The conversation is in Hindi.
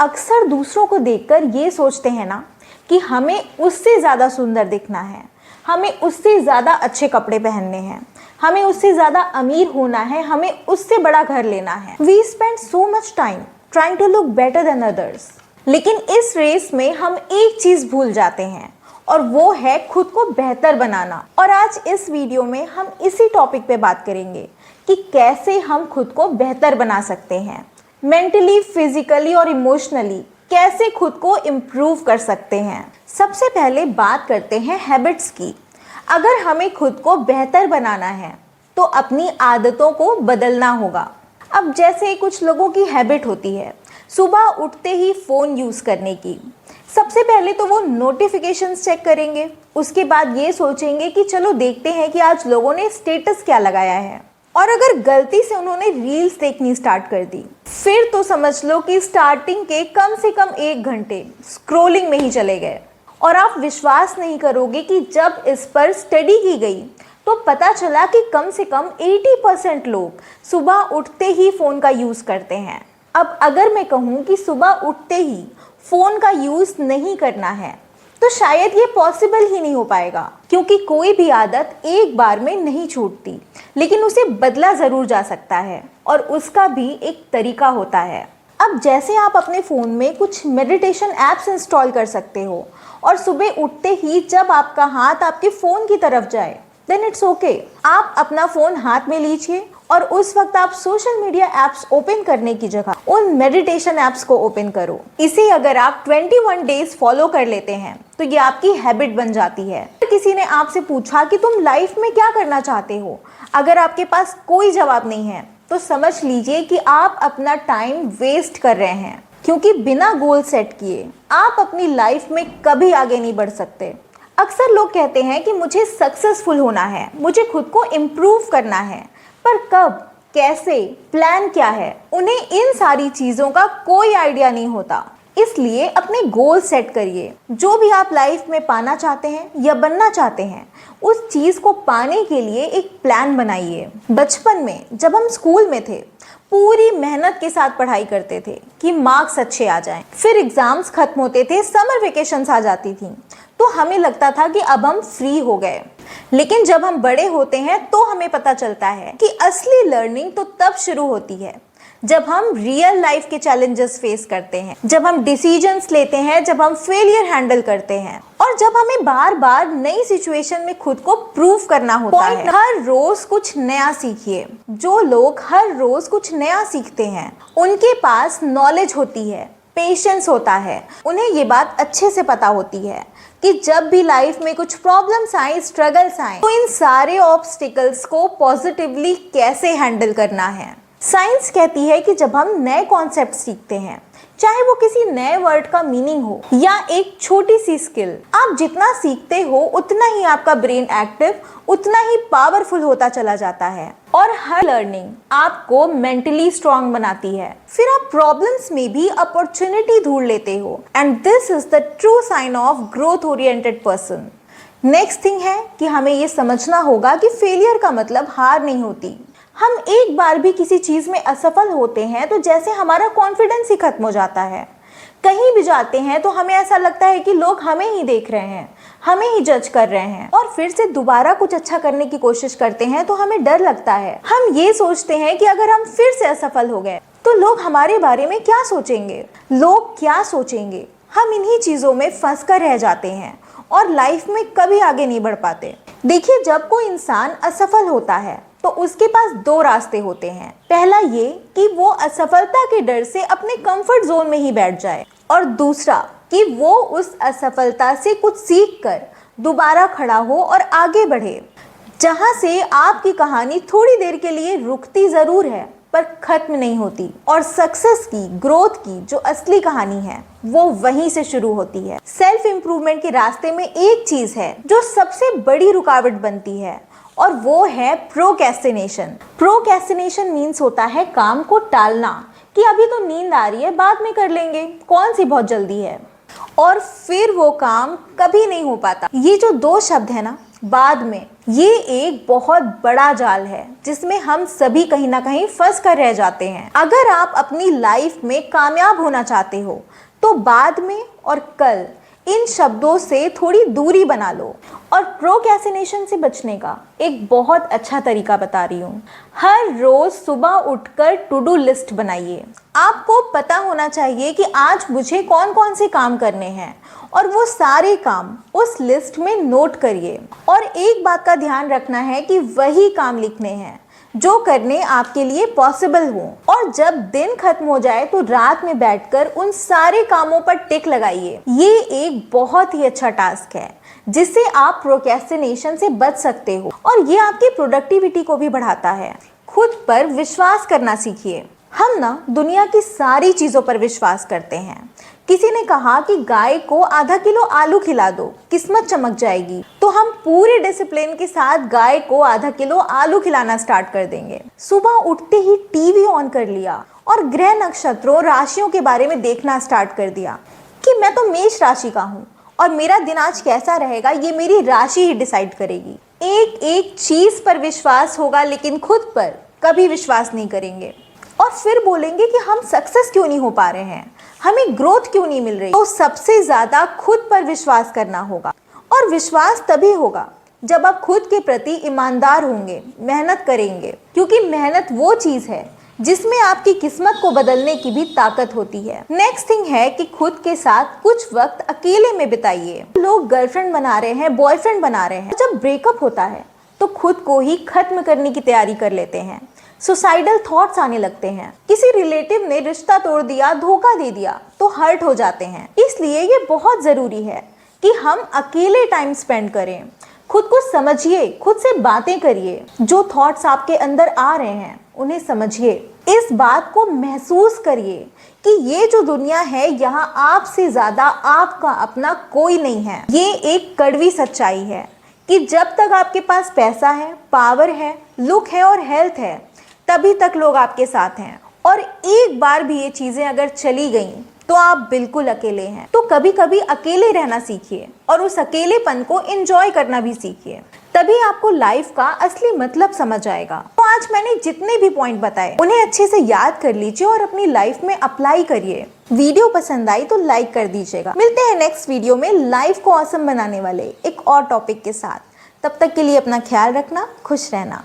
अक्सर दूसरों को देखकर ये सोचते हैं ना कि हमें उससे ज़्यादा सुंदर दिखना है, हमें उससे ज़्यादा अच्छे कपड़े पहनने हैं, हमें उससे ज़्यादा अमीर होना है, हमें उससे बड़ा घर लेना है। We spend so much time trying to look better than others. लेकिन इस रेस में हम एक चीज़ भूल जाते हैं और वो है खुद को बेहतर बनाना। और आज इस वीडियो में हम इसी टॉपिक पे बात करेंगे कि कैसे हम खुद को बेहतर बना सकते हैं, मेंटली, फिजिकली और इमोशनली कैसे खुद को इम्प्रूव कर सकते हैं। सबसे पहले बात करते हैं हैबिट्स की। अगर हमें खुद को बेहतर बनाना है तो अपनी आदतों को बदलना होगा। अब जैसे कुछ लोगों की हैबिट होती है सुबह उठते ही फ़ोन यूज़ करने की। सबसे पहले तो वो नोटिफिकेशंस चेक करेंगे, उसके बाद ये सोचेंगे कि चलो देखते हैं कि आज लोगों ने स्टेटस क्या लगाया है। और अगर गलती से उन्होंने रील्स देखनी स्टार्ट कर दी, फिर तो समझ लो कि स्टार्टिंग के कम से कम 1 घंटे स्क्रॉलिंग में ही चले गए। और आप विश्वास नहीं करोगे कि जब इस पर स्टडी की गई तो पता चला कि कम से कम 80% लोग सुबह उठते ही फ़ोन का यूज़ करते हैं। अब अगर मैं कहूँ कि सुबह उठते ही फ़ोन का यूज़ नहीं करना है तो शायद ये पॉसिबल ही नहीं हो पाएगा, क्योंकि कोई भी आदत एक बार में नहीं छूटती, लेकिन उसे बदला ज़रूर जा सकता है और उसका भी एक तरीका होता है। अब जैसे आप अपने फ़ोन में कुछ मेडिटेशन ऐप्स इंस्टॉल कर सकते हो और सुबह उठते ही जब आपका हाथ आपके फ़ोन की तरफ जाए देन इट्स ओके। आप अपना फ़ोन हाथ में लीजिए और उस वक्त आप सोशल मीडिया ऐप्स ओपन करने की जगह उन मेडिटेशन ऐप्स को ओपन करो। इसे अगर आप 21 डेज फॉलो कर लेते हैं तो ये आपकी हैबिट बन जाती है। किसी ने आपसे पूछा कि तुम लाइफ में क्या करना चाहते हो, अगर आपके पास कोई जवाब नहीं है तो समझ लीजिए कि आप अपना टाइम वेस्ट कर रहे हैं, क्योंकि बिना गोल सेट किए आप अपनी लाइफ में कभी आगे नहीं बढ़ सकते। अक्सर लोग कहते हैं कि मुझे सक्सेसफुल होना है, मुझे खुद को इम्प्रूव करना है, पर कब, कैसे, प्लान क्या है, उन्हें इन सारी चीज़ों का कोई आइडिया नहीं होता। इसलिए अपने गोल सेट करिए। जो भी आप लाइफ में पाना चाहते हैं या बनना चाहते हैं, उस चीज़ को पाने के लिए एक प्लान बनाइए। बचपन में जब हम स्कूल में थे पूरी मेहनत के साथ पढ़ाई करते थे कि मार्क्स अच्छे आ जाएं। फिर एग्ज़ाम्स खत्म होते थे, समर वेकेशंस आ जाती थी तो हमें लगता था कि अब हम फ्री हो गए। लेकिन जब हम बड़े होते हैं तो हमें पता चलता है कि असली लर्निंग तो तब शुरू होती है जब हम रियल लाइफ के चैलेंजेस फेस करते हैं, जब हम डिसीजंस लेते हैं, जब हम फेलियर हैंडल करते हैं और जब हमें बार बार नई सिचुएशन में खुद को प्रूव करना होता है। हर रोज कुछ नया सीखिए। जो लोग हर रोज कुछ नया सीखते हैं उनके पास नॉलेज होती है, पेशेंस होता है, उन्हें ये बात अच्छे से पता होती है कि जब भी लाइफ में कुछ प्रॉब्लम्स आए, स्ट्रगल्स आए, तो इन सारे ऑब्स्टिकल्स को पॉजिटिवली कैसे हैंडल करना है। साइंस कहती है कि जब हम नए कॉन्सेप्ट सीखते हैं, चाहे वो किसी नए वर्ड का मीनिंग हो या एक छोटी सी स्किल, आप जितना सीखते हो उतना ही आपका ब्रेन एक्टिव, उतना ही पावरफुल होता चला जाता है। और हर लर्निंग आपको मेंटली स्ट्रांग बनाती है। फिर आप प्रॉब्लम्स में भी अपॉर्चुनिटी ढूंढ लेते हो and this is the true sign of growth oriented person. Next thing है कि हमें ये समझना होगा कि फेलियर का मतलब हार नहीं होती। हम एक बार भी किसी चीज़ में असफल होते हैं तो जैसे हमारा कॉन्फिडेंस ही खत्म हो जाता है। कहीं भी जाते हैं तो हमें ऐसा लगता है कि लोग हमें ही देख रहे हैं, हमें ही जज कर रहे हैं। और फिर से दोबारा कुछ अच्छा करने की कोशिश करते हैं तो हमें डर लगता है। हम ये सोचते हैं कि अगर हम फिर से असफल हो गए तो लोग हमारे बारे में क्या सोचेंगे, लोग क्या सोचेंगे। हम इन्हीं चीज़ों में फंस कर रह जाते हैं और लाइफ में कभी आगे नहीं बढ़ पाते। देखिए, जब कोई इंसान असफल होता है तो उसके पास 2 रास्ते होते हैं। पहला ये कि वो असफलता के डर से अपने कंफर्ट जोन में ही बैठ जाए, और दूसरा कि वो उस असफलता से कुछ सीख कर दोबारा खड़ा हो और आगे बढ़े। जहाँ से आपकी कहानी थोड़ी देर के लिए रुकती ज़रूर है पर खत्म नहीं होती, और सक्सेस की, ग्रोथ की जो असली कहानी है वो वहीं से शुरू होती है। सेल्फ इम्प्रूवमेंट के रास्ते में एक चीज़ है जो सबसे बड़ी रुकावट बनती है और वो है प्रोक्रेस्टिनेशन। प्रोक्रेस्टिनेशन मीन्स होता है काम को टालना, कि अभी तो नींद आ रही है, बाद में कर लेंगे, कौन सी बहुत जल्दी है, और फिर वो काम कभी नहीं हो पाता। ये जो 2 शब्द है ना, बाद में ये एक बहुत बड़ा जाल है जिसमें हम सभी कहीं ना कहीं फंस कर रह जाते हैं। अगर आप अपनी लाइफ में कामयाब होना चाहते हो तो बाद में और कल इन शब्दों से थोड़ी दूरी बना लो। और प्रोक्रेस्टिनेशन से बचने का एक बहुत अच्छा तरीका बता रही हूँ। हर रोज सुबह उठकर टू डू लिस्ट बनाइए। आपको पता होना चाहिए कि आज मुझे कौन कौन से काम करने हैं और वो सारे काम उस लिस्ट में नोट करिए। और एक बात का ध्यान रखना है कि वही काम लिखने हैं जो करने आपके लिए पॉसिबल हो। और जब दिन खत्म हो जाए तो रात में बैठकर उन सारे कामों पर टिक लगाइए। ये एक बहुत ही अच्छा टास्क है जिससे आप प्रोक्रेस्टिनेशन से बच सकते हो और ये आपकी प्रोडक्टिविटी को भी बढ़ाता है। खुद पर विश्वास करना सीखिए। हम ना दुनिया की सारी चीजों पर विश्वास करते हैं। किसी ने कहा कि गाय को आधा किलो आलू खिला दो, किस्मत चमक जाएगी, तो हम पूरे डिसिप्लिन के साथ गाय को आधा किलो आलू खिलाना स्टार्ट कर देंगे। सुबह उठते ही टीवी ऑन कर लिया और ग्रह नक्षत्रों राशियों के बारे में देखना स्टार्ट कर दिया कि मैं तो मेष राशि का हूँ और मेरा दिन आज कैसा रहेगा ये मेरी राशि ही डिसाइड करेगी। एक एक चीज पर विश्वास होगा लेकिन खुद पर कभी विश्वास नहीं करेंगे और फिर बोलेंगे कि हम सक्सेस क्यों नहीं हो पा रहे हैं, हमें ग्रोथ क्यों नहीं मिल रही। तो सबसे ज्यादा खुद पर विश्वास करना होगा और विश्वास तभी होगा जब आप खुद के प्रति ईमानदार होंगे, मेहनत करेंगे, क्योंकि मेहनत वो चीज है जिसमें आपकी किस्मत को बदलने की भी ताकत होती है। नेक्स्ट थिंग है कि खुद के साथ कुछ वक्त अकेले में बिताइए। लोग गर्लफ्रेंड बना रहे हैं, बॉयफ्रेंड बना रहे हैं, जब ब्रेकअप होता है तो खुद को ही खत्म करने की तैयारी कर लेते हैं। सुसाइडल थॉट्स आने लगते हैं। किसी रिलेटिव ने रिश्ता तोड़ दिया, धोखा दे दिया तो हर्ट हो जाते हैं। इसलिए ये बहुत जरूरी है कि हम अकेले टाइम स्पेंड करें, खुद को समझिए, खुद से बातें करिए। जो थॉट्स आपके अंदर आ रहे हैं उन्हें समझिए। इस बात को महसूस करिए कि ये जो दुनिया है यहाँ आपसे ज्यादा आपका अपना कोई नहीं है। ये एक कड़वी सच्चाई है कि जब तक आपके पास पैसा है, पावर है, लुक है और हेल्थ है तभी तक लोग आपके साथ हैं। और एक बार भी ये चीजें अगर चली गई तो आप बिल्कुल अकेले हैं। तो कभी कभी अकेले रहना सीखिए और उस अकेलेपन को एंजॉय करना भी सीखिए, तभी आपको लाइफ का असली मतलब समझ आएगा। तो आज मैंने जितने भी पॉइंट बताए उन्हें अच्छे से याद कर लीजिए और अपनी लाइफ में अप्लाई करिए। वीडियो पसंद आई तो लाइक कर दीजिएगा। मिलते हैं नेक्स्ट वीडियो में लाइफ को ऑसम बनाने वाले एक और टॉपिक के साथ। तब तक के लिए अपना ख्याल रखना, खुश रहना।